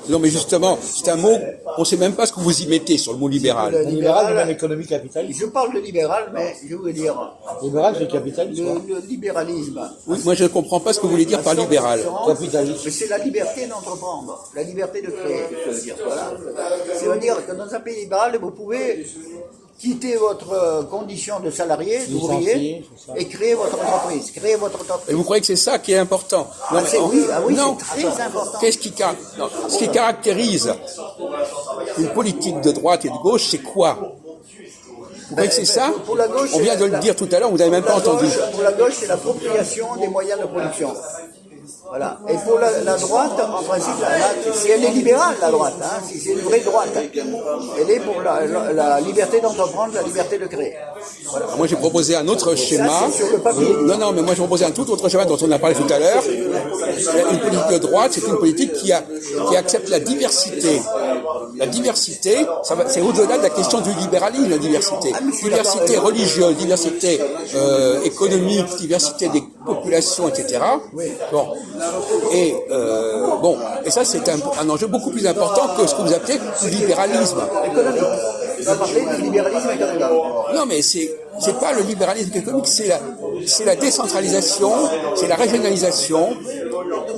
Non, mais justement, c'est un mot, on ne sait même pas ce que vous y mettez sur le mot libéral. Le libéral, même économie capitaliste. Je parle de libéral, mais je veux dire Libéral, c'est capitaliste. le libéralisme. Oui, moi je ne comprends pas ce que vous voulez dire par libéral. Capitaliste. Mais c'est la liberté d'entreprendre, la liberté de créer. Ça veut dire, voilà. Ça veut dire que dans un pays libéral, vous pouvez quitter votre condition de salarié, d'ouvrier, et créer votre entreprise. Et vous croyez que c'est ça qui est important? Non, Oui, non, c'est très important. Ce qui caractérise une politique de droite et de gauche, c'est quoi? Vous croyez que c'est ça? Pour la gauche, on vient de le dire tout à l'heure, vous n'avez même pas entendu. Pour la gauche, c'est l'appropriation des moyens de production. Voilà. Et pour la droite, en principe, si elle est libérale, la droite, hein, si c'est une vraie droite, elle est pour la liberté d'entreprendre, la liberté de créer. Voilà. Moi, j'ai proposé un autre schéma. Ça, c'est sur le papier. Non, mais moi, j'ai proposé un tout autre schéma dont on a parlé tout à l'heure. Une politique de droite, c'est une politique qui accepte la diversité. La diversité, c'est au-delà de la question du libéralisme, la diversité. Diversité religieuse, diversité économique, diversité des populations, etc. Bon. Et ça, c'est un enjeu beaucoup plus important que ce que vous appelez le libéralisme. Économique. On va parler du libéralisme économique. Non, mais c'est pas le libéralisme économique, c'est la décentralisation, c'est la régionalisation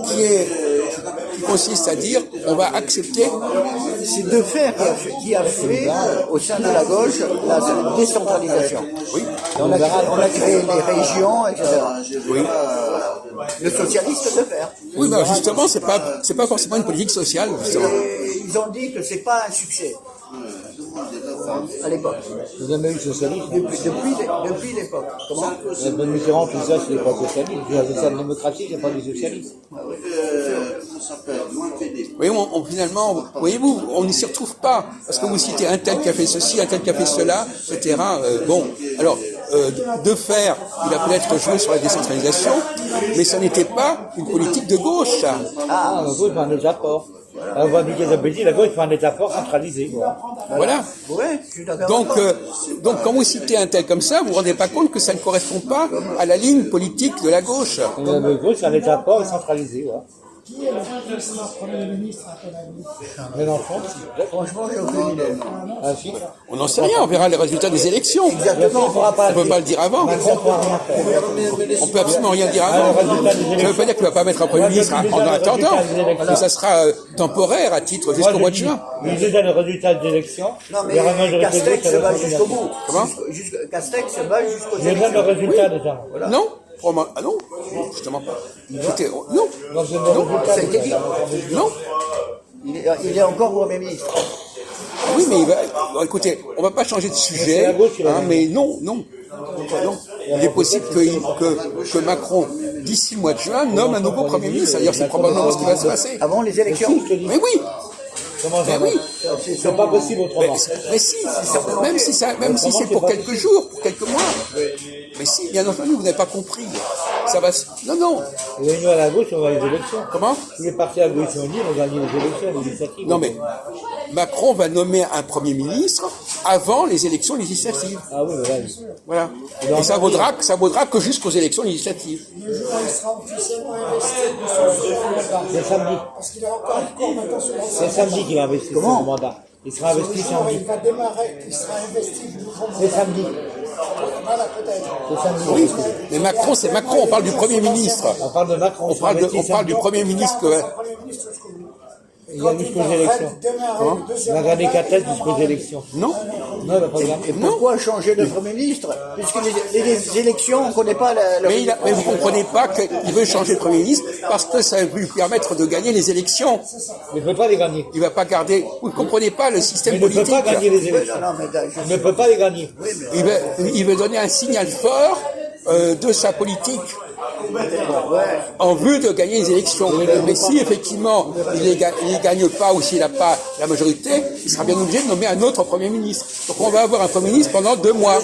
qui consiste à dire on va accepter. C'est de faire qui a fait au sein de la gauche la décentralisation. Oui. On a créé les régions, etc. Oui. Le socialiste de faire. Oui, mais justement, c'est pas forcément une politique sociale, justement. Et ils ont dit que c'est pas un succès. À l'époque. Vous avez eu le socialisme. Depuis l'époque. Comment? Le Mitterrand, tout ça, c'est pas socialiste. Vous avez ça de démocratie, c'est pas du socialisme. Oui, finalement, voyez-vous, on n'y s'y retrouve pas. Parce que vous citez un tel qui a fait ceci, un tel qui a fait cela, etc. Alors, de faire, il a peut-être joué sur la décentralisation, mais ce n'était pas une politique de gauche, ça. La gauche fait un État-fort. On va appliquer sa politique, la gauche fait un État-fort centralisé. Voilà. Ouais, je suis d'accord. Donc, quand vous citez un tel comme ça, vous ne vous rendez pas compte que ça ne correspond pas à la ligne politique de la gauche. La gauche, c'est un État-fort et centralisé. Qui est le Premier ministre, à ton avis? Mélenchon. Franchement, j'ai aucune idée. Ah, si. On n'en sait rien, on verra les résultats des élections. Exactement. On ne peut pas le dire avant. Macron pourra rien faire. On peut absolument rien dire avant. Ça ne veut pas dire qu'il ne va pas mettre un Premier ministre en attendant, mais ça sera temporaire à titre jusqu'au mois de juin. Il nous donne le résultat des élections. Non, mais Castex se bat jusqu'au bout. Comment? Castex se bat jusqu'au bout. Il nous donne le résultat déjà. Non? Ah non, justement pas. Écoutez, non, Ça a été dit. non. Il est encore Premier ministre. Oui, mais écoutez, on ne va pas changer de sujet, mais non. Il est possible que Macron, d'ici le mois de juin, nomme un nouveau Premier ministre. C'est-à-dire c'est probablement ce qui va se passer. Avant les élections. Mais oui. Comment ça Mais oui. C'est pas possible autrement. Mais si, même si c'est pour quelques jours, pour quelques mois. Mais si, bien entendu, vous n'avez pas compris. Ça va. Non. Et nous, à la gauche, on va les élections. Comment? Tous les partis à gauche sont unis, on va gagner les élections, les législatives. Non, mais Macron va nommer un Premier ministre avant les élections législatives. Ah oui, Voilà. Et ça vaudra que jusqu'aux élections législatives. Le jour où il sera officiellement investi de son C'est samedi. parce qu'il est encore maintenant sur la C'est samedi qu'il va investir son mandat. Il sera investi Le jour où samedi. il va démarrer, il sera investi du nouveau C'est mandat. samedi. Voilà, peut-être. C'est samedi. Oui, mais Macron, c'est Macron, on parle du Premier ministre. On parle de Macron. On parle du Premier ministre. Premier ministre jusqu'au bout. Il y a jusqu'aux élections. Il va garder 4 têtes jusqu'aux élections. Non. Non, il va pas garder. Et pourquoi changer de Premier ministre? Puisque les élections, on ne connaît pas Mais vous ne comprenez pas qu'il veut changer de Premier ministre parce que ça va lui permettre de gagner les élections. Il ne peut pas les gagner. Il ne va pas garder. Vous ne comprenez pas le système Il ne peut politique. pas gagner les élections. Il ne peut pas les gagner. Il veut donner un signal fort de sa politique en vue de gagner les élections. Mais si effectivement il ne gagne pas ou s'il n'a pas la majorité, il sera bien obligé de nommer un autre Premier ministre. Donc on va avoir un Premier ministre pendant 2 mois.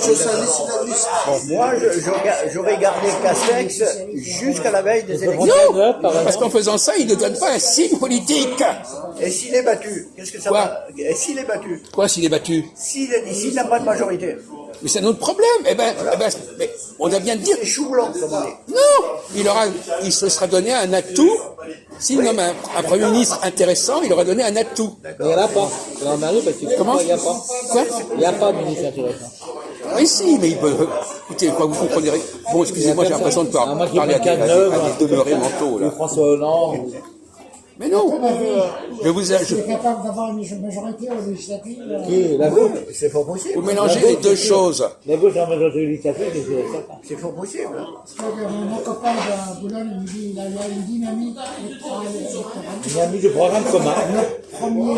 Moi, j'aurais gardé Castex jusqu'à la veille des élections. Non, parce qu'en faisant ça, il ne donne pas un signe politique. Et s'il est battu, qu'est-ce que ça Quoi? va? Et s'il est battu? Quoi s'il est battu? S'il n'a pas de majorité? Mais c'est notre problème. Mais on a bien de dire. C'est chou blanc, comme on dit. Non, il se sera donné un atout. S'il nomme un Premier ministre intéressant, il aura donné un atout. Mais il n'y en a pas. C'est Marie, parce que Comment? il n'y a pas. Quoi? Il n'y a pas de ministre intéressant. Mais si, mais il peut. Écoutez, quoi, vous comprenez. Bon, excusez-moi, j'ai l'impression de parler à des demeurés mentaux, là. François Hollande. Mais non. Je suis capable d'avoir une majorité aux législatives. Qui? La gauche? C'est pas possible. Vous mélangez les deux choses. La gauche en majorité législative, c'est certain. C'est pas possible. Parce que mon copain de Boulogne, il me dit il y a une dynamique électorale. Il y a mis le programme commun. Le premier,